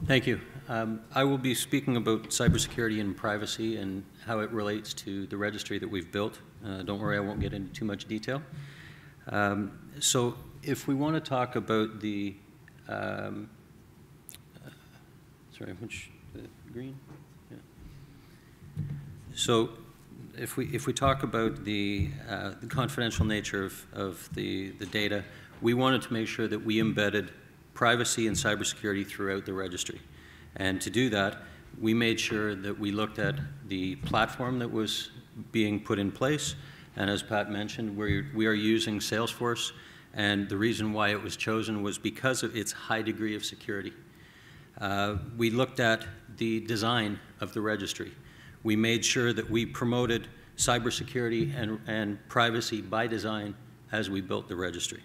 Thank you. I will be speaking about cybersecurity and privacy and how it relates to the registry that we've built. Don't worry, I won't get into too much detail. So if we want to talk about the, green? Yeah. So if we talk about the confidential nature of the data, we wanted to make sure that we embedded privacy and cybersecurity throughout the registry. And to do that, we made sure that we looked at the platform that was being put in place. And as Pat mentioned, we are using Salesforce. And the reason why it was chosen was because of its high degree of security. We looked at the design of the registry. We made sure that we promoted cybersecurity and privacy by design as we built the registry.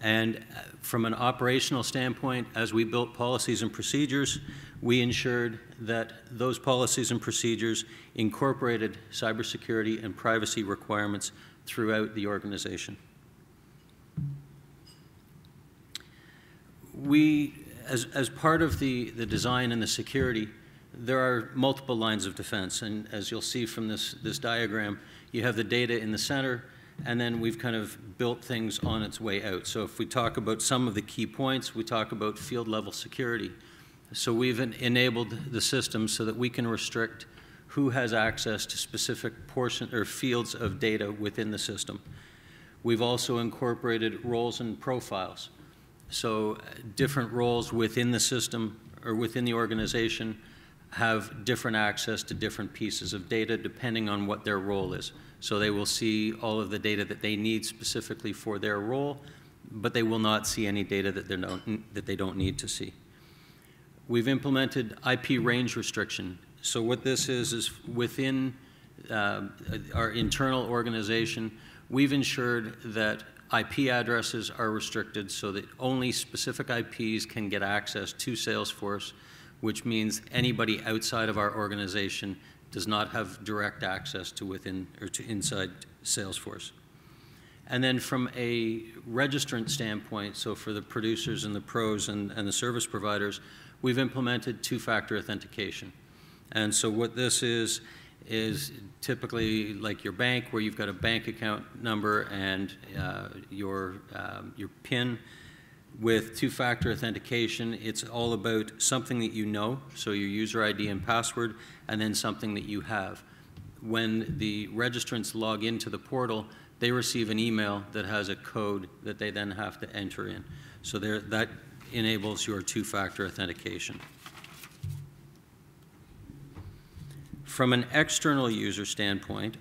And from an operational standpoint, as we built policies and procedures, we ensured that those policies and procedures incorporated cybersecurity and privacy requirements throughout the organization. As part of the design and the security, there are multiple lines of defense. And as you'll see from this diagram, you have the data in the center, and then we've kind of built things on its way out. So if we talk about some of the key points, we talk about field level security. So we've enabled the system so that we can restrict who has access to specific portions or fields of data within the system. We've also incorporated roles and profiles. So different roles within the system or within the organization have different access to different pieces of data depending on what their role is. So they will see all of the data that they need specifically for their role, but they will not see any data that they don't need to see. We've implemented IP range restriction. So what this is within our internal organization, we've ensured that IP addresses are restricted so that only specific IPs can get access to Salesforce, which means anybody outside of our organization does not have direct access to within or to inside Salesforce. And then from a registrant standpoint, so for the producers and the pros and the service providers, we've implemented two-factor authentication. And so what this is typically like your bank, where you've got a bank account number and your PIN. With two-factor authentication, it's all about something that you know, so your user ID and password, and then something that you have. When the registrants log into the portal, they receive an email that has a code that they then have to enter in. So that enables your two-factor authentication. From an external user standpoint,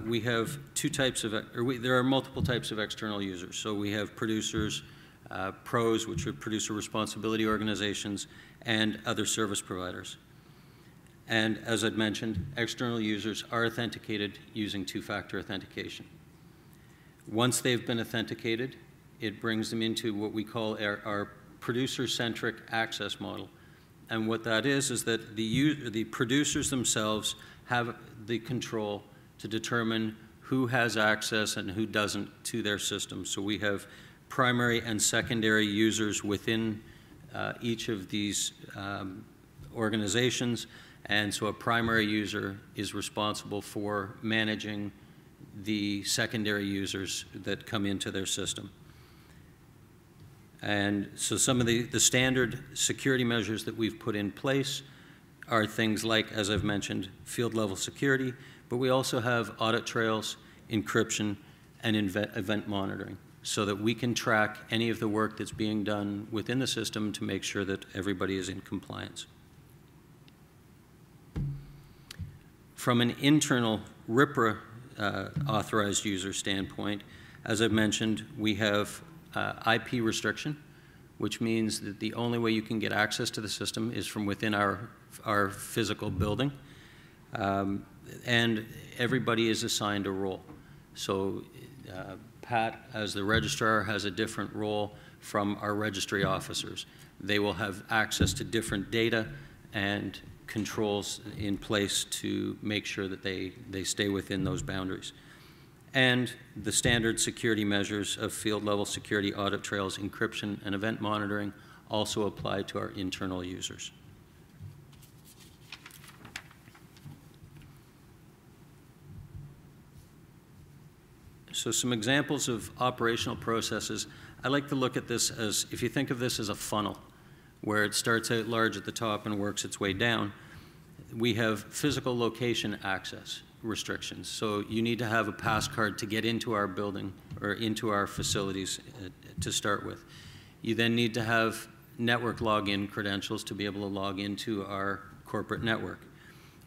we have there are multiple types of external users. So we have producers, pros, which are producer responsibility organizations, and other service providers. And as I'd mentioned, external users are authenticated using two-factor authentication. Once they've been authenticated, it brings them into what we call our producer-centric access model. And what that is that the producers themselves have the control to determine who has access and who doesn't to their system. So we have primary and secondary users within each of these organizations, and so a primary user is responsible for managing the secondary users that come into their system. And so some of the standard security measures that we've put in place are things like, as I've mentioned, field level security, but we also have audit trails, encryption, and event monitoring, so that we can track any of the work that's being done within the system to make sure that everybody is in compliance. From an internal RPRA authorized user standpoint, as I've mentioned, we have IP restriction, which means that the only way you can get access to the system is from within our physical building. And everybody is assigned a role. So Pat, as the registrar, has a different role from our registry officers. They will have access to different data and controls in place to make sure that they stay within those boundaries. And the standard security measures of field level security, audit trails, encryption, and event monitoring also apply to our internal users. So some examples of operational processes. I like to look at this as, if you think of this as a funnel, where it starts out large at the top and works its way down, we have physical location access restrictions. So you need to have a pass card to get into our building or into our facilities to start with. You then need to have network login credentials to be able to log into our corporate network.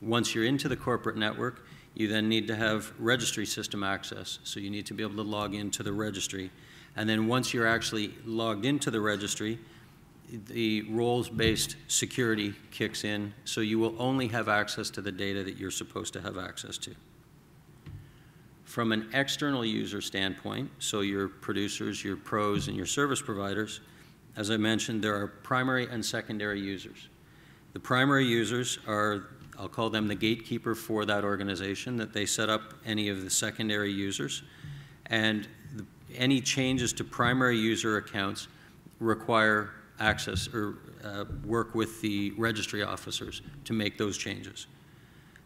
Once you're into the corporate network, you then need to have registry system access. So you need to be able to log into the registry. And then once you're actually logged into the registry, the roles-based security kicks in, so you will only have access to the data that you're supposed to have access to. From an external user standpoint, so your producers, your pros, and your service providers, as I mentioned, there are primary and secondary users. The primary users are, I'll call them the gatekeeper for that organization, that they set up any of the secondary users, and any changes to primary user accounts require access or work with the registry officers to make those changes.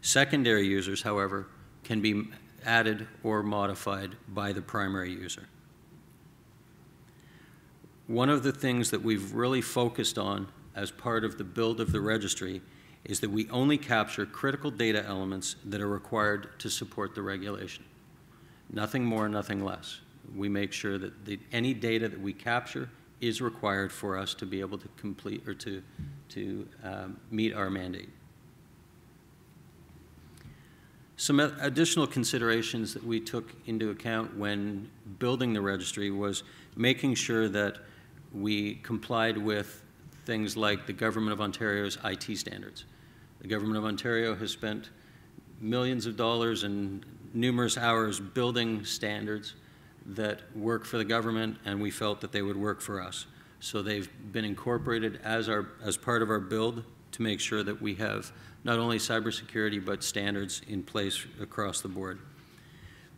Secondary users, however, can be added or modified by the primary user. One of the things that we've really focused on as part of the build of the registry is that we only capture critical data elements that are required to support the regulation. Nothing more, nothing less. We make sure that any data that we capture is required for us to be able to complete or to meet our mandate. Some additional considerations that we took into account when building the registry was making sure that we complied with things like the Government of Ontario's IT standards. The Government of Ontario has spent millions of dollars and numerous hours building standards that work for the government, and we felt that they would work for us. So they've been incorporated as part of our build to make sure that we have not only cybersecurity but standards in place across the board.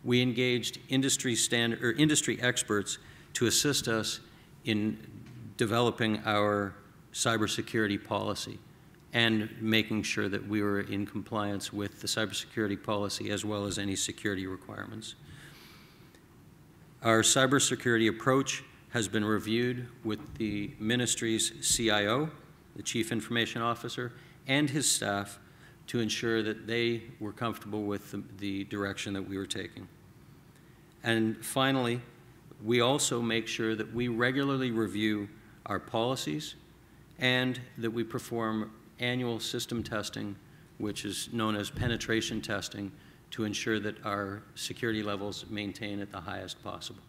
We engaged industry experts to assist us in developing our cybersecurity policy and making sure that we were in compliance with the cybersecurity policy as well as any security requirements. Our cybersecurity approach has been reviewed with the ministry's CIO, the Chief Information Officer, and his staff to ensure that they were comfortable with the direction that we were taking. And finally, we also make sure that we regularly review our policies and that we perform annual system testing, which is known as penetration testing, to ensure that our security levels maintain at the highest possible.